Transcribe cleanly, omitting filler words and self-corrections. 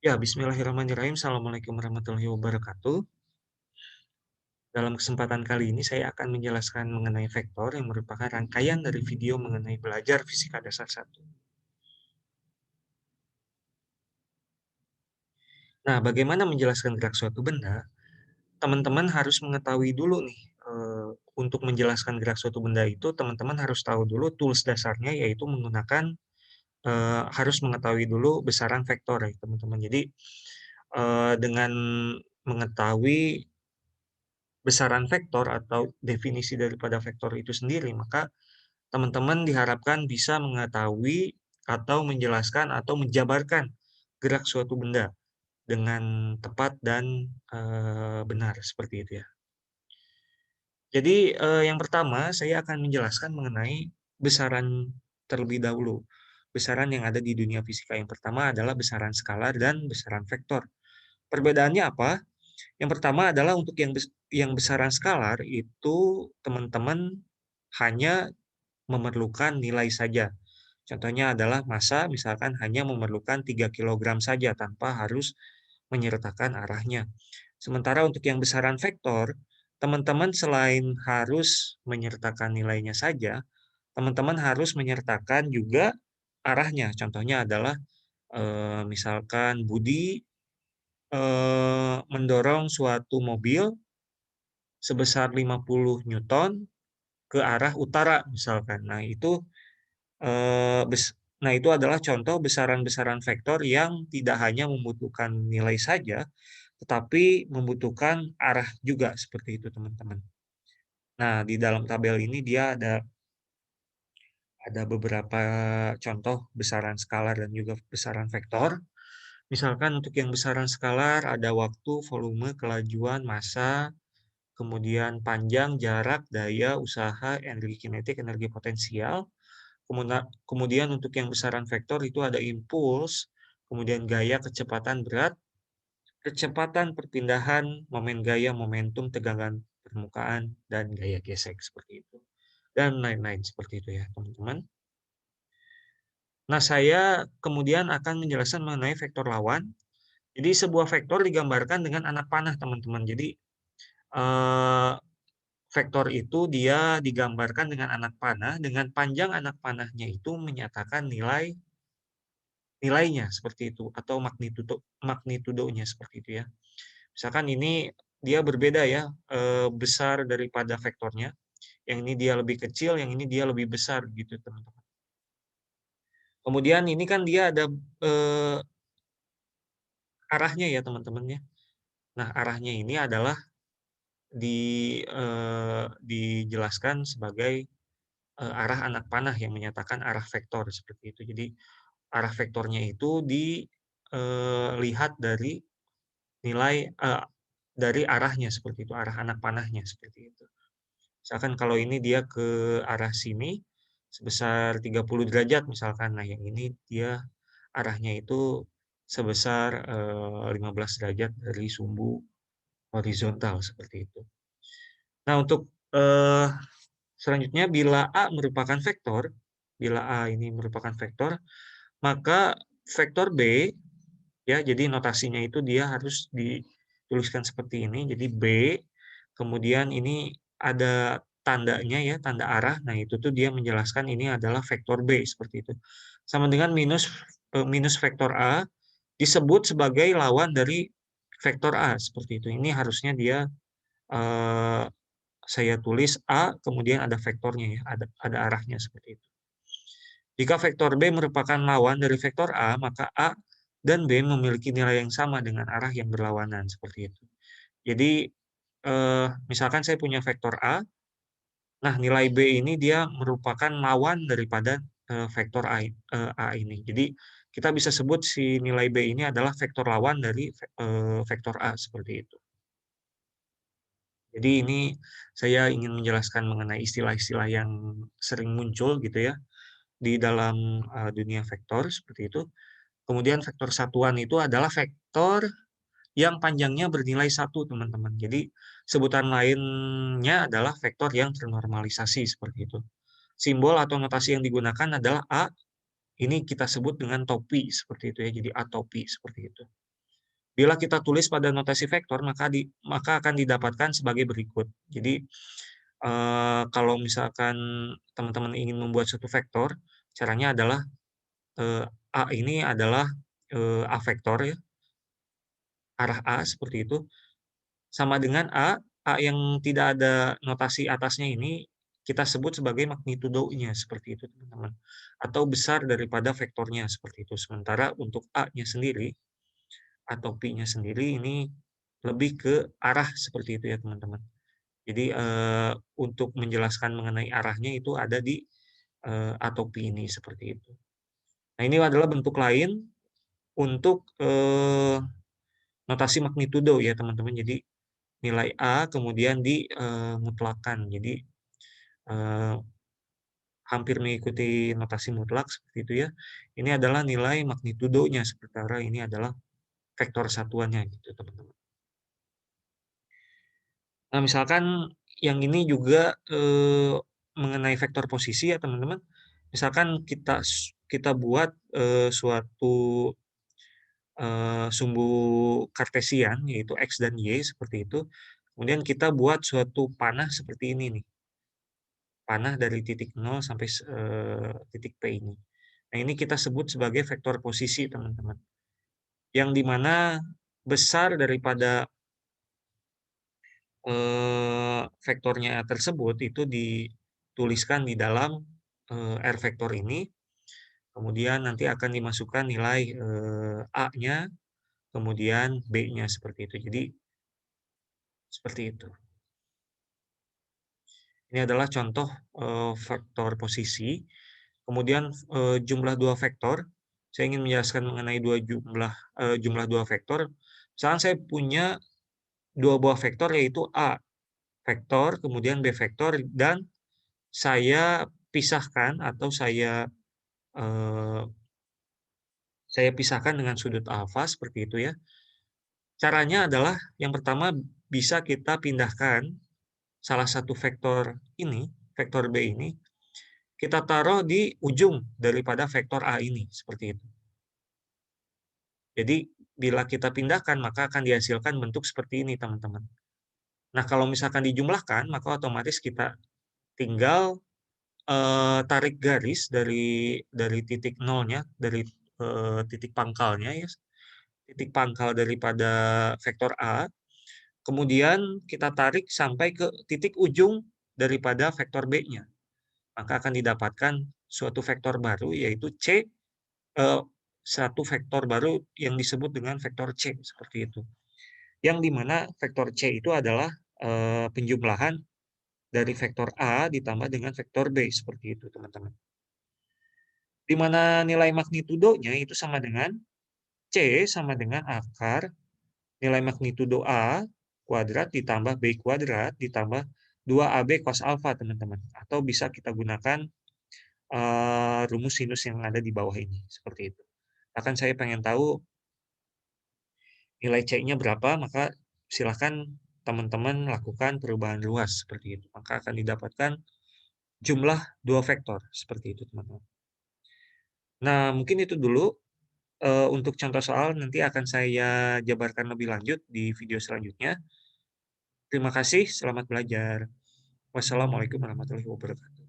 Ya, bismillahirrahmanirrahim. Assalamualaikum warahmatullahi wabarakatuh. Dalam kesempatan kali ini saya akan menjelaskan mengenai vektor yang merupakan rangkaian dari video mengenai belajar fisika dasar 1. Nah, bagaimana menjelaskan gerak suatu benda? Teman-teman harus mengetahui dulu nih, untuk menjelaskan gerak suatu benda itu teman-teman harus tahu dulu tools dasarnya, yaitu menggunakan, harus mengetahui dulu besaran vektor ya teman-teman. Jadi, dengan mengetahui besaran vektor atau definisi daripada vektor itu sendiri, maka teman-teman diharapkan bisa mengetahui atau menjelaskan atau menjabarkan gerak suatu benda dengan tepat dan, benar, seperti itu ya. Jadi, yang pertama saya akan menjelaskan mengenai besaran terlebih dahulu. Besaran yang ada di dunia fisika yang pertama adalah besaran skalar dan besaran vektor. Perbedaannya apa? Yang pertama adalah untuk yang besaran skalar itu teman-teman hanya memerlukan nilai saja. Contohnya adalah massa misalkan hanya memerlukan 3 kilogram saja tanpa harus menyertakan arahnya. Sementara untuk yang besaran vektor, teman-teman selain harus menyertakan nilainya saja, teman-teman harus menyertakan juga arahnya. Contohnya adalah, misalkan Budi, mendorong suatu mobil sebesar 50 newton ke arah utara misalkan. Nah, itu adalah contoh besaran-besaran vektor yang tidak hanya membutuhkan nilai saja, tetapi membutuhkan arah juga, seperti itu teman-teman. Nah, di dalam tabel ini dia ada beberapa contoh besaran skalar dan juga besaran vektor. Misalkan untuk yang besaran skalar ada waktu, volume, kelajuan, massa, kemudian panjang, jarak, daya, usaha, energi kinetik, energi potensial. Kemudian untuk yang besaran vektor itu ada impuls, kemudian gaya, kecepatan berat, kecepatan perpindahan, momen gaya, momentum, tegangan permukaan, dan gaya gesek seperti itu. Dan lain-lain seperti itu ya teman-teman. Nah, saya kemudian akan menjelaskan mengenai vektor lawan. Jadi sebuah vektor digambarkan dengan anak panah teman-teman. Jadi eh, vektor itu dia digambarkan dengan anak panah, dengan panjang anak panahnya itu menyatakan nilainya seperti itu atau magnitudonya seperti itu ya. Misalkan ini dia berbeda ya, besar daripada vektornya, yang ini dia lebih kecil, yang ini dia lebih besar gitu teman-teman. Kemudian ini kan dia ada, eee, arahnya ya teman-teman ya. Nah, arahnya ini adalah dijelaskan sebagai, arah anak panah yang menyatakan arah vektor seperti itu. Jadi arah vektornya itu dilihat dari arahnya seperti itu, arah anak panahnya seperti itu. Misalkan kalau ini dia ke arah sini sebesar 30 derajat misalkan, nah yang ini dia arahnya itu sebesar, 15 derajat dari sumbu horizontal seperti itu. Nah untuk, selanjutnya bila A ini merupakan vektor, maka vektor B ya, jadi notasinya itu dia harus dituliskan seperti ini. Jadi B, kemudian ini ada tandanya ya, tanda arah. Nah, itu tuh dia menjelaskan ini adalah vektor B seperti itu. Sama dengan minus vektor A disebut sebagai lawan dari vektor A seperti itu. Ini harusnya dia eh, saya tulis A kemudian ada vektornya ya, ada arahnya seperti itu. Jika vektor B merupakan lawan dari vektor A, maka A dan B memiliki nilai yang sama dengan arah yang berlawanan, seperti itu. Jadi, misalkan saya punya vektor A, nah nilai B ini dia merupakan lawan daripada, vektor A ini. Jadi, kita bisa sebut si nilai B ini adalah vektor lawan dari vektor A, seperti itu. Jadi ini saya ingin menjelaskan mengenai istilah-istilah yang sering muncul gitu ya, di dalam, dunia vektor, seperti itu. Kemudian vektor satuan itu adalah vektor yang panjangnya bernilai 1 teman-teman. Jadi sebutan lainnya adalah vektor yang ternormalisasi, seperti itu. Simbol atau notasi yang digunakan adalah A, ini kita sebut dengan topi, seperti itu ya, jadi A topi, seperti itu. Bila kita tulis pada notasi vektor, maka akan didapatkan sebagai berikut. Jadi, kalau misalkan teman-teman ingin membuat suatu vektor, caranya adalah, eee, A ini adalah, A vektor ya, arah A seperti itu, sama dengan A yang tidak ada notasi atasnya ini, kita sebut sebagai magnitudonya, seperti itu teman-teman. Atau besar daripada vektornya, seperti itu. Sementara untuk A-nya sendiri, atau pi-nya sendiri ini lebih ke arah, seperti itu ya teman-teman. Jadi, untuk menjelaskan mengenai arahnya itu ada di, atau pi ini, seperti itu. Nah, ini adalah bentuk lain untuk, notasi magnitudo ya teman-teman. Jadi nilai A kemudian mutlakkan. Jadi, eee, hampir mengikuti notasi mutlak seperti itu ya. Ini adalah nilai magnitudonya, sementara ini adalah vektor satuannya gitu teman-teman. Nah, misalkan yang ini juga, mengenai vektor posisi ya teman-teman. Misalkan kita buat, suatu, sumbu kartesian yaitu X dan Y seperti itu. Kemudian kita buat suatu panah seperti ini nih. Panah dari titik nol sampai titik P ini. Nah, ini kita sebut sebagai vektor posisi, teman-teman. Yang di mana besar daripada, vektornya tersebut itu dituliskan di dalam, R vektor ini, kemudian nanti akan dimasukkan nilai, A-nya, kemudian B-nya, seperti itu. Jadi, seperti itu. Ini adalah contoh, vektor posisi. Kemudian, jumlah 2 vektor, saya ingin menjelaskan mengenai jumlah 2 vektor. Misalkan saya punya 2 buah vektor yaitu A vektor, kemudian B vektor, dan saya pisahkan atau eee, saya pisahkan dengan sudut alfa seperti itu ya. Caranya adalah yang pertama bisa kita pindahkan salah satu vektor ini, vektor B ini, kita taruh di ujung daripada vektor A ini, seperti itu. Jadi, bila kita pindahkan, maka akan dihasilkan bentuk seperti ini, teman-teman. Nah, kalau misalkan dijumlahkan, maka otomatis kita tinggal, tarik garis dari titik nolnya, dari, titik pangkalnya ya, titik pangkal daripada vektor A, kemudian kita tarik sampai ke titik ujung daripada vektor B-nya. Maka akan didapatkan suatu vektor baru, yaitu satu vektor baru yang disebut dengan vektor C, seperti itu. Yang di mana vektor C itu adalah, penjumlahan dari vektor A ditambah dengan vektor B, seperti itu teman-teman. Di mana nilai magnitudonya itu sama dengan C sama dengan akar nilai magnitudo A kuadrat ditambah B kuadrat ditambah 2AB cos alfa teman-teman. Atau bisa kita gunakan, rumus sinus yang ada di bawah ini, seperti itu. Bahkan saya pengen tahu nilai C-nya berapa, maka silakan teman-teman lakukan perubahan luas seperti itu. Maka akan didapatkan jumlah 2 vektor, seperti itu teman-teman. Nah, mungkin itu dulu, untuk contoh soal nanti akan saya jabarkan lebih lanjut di video selanjutnya. Terima kasih, selamat belajar. Wassalamualaikum warahmatullahi wabarakatuh.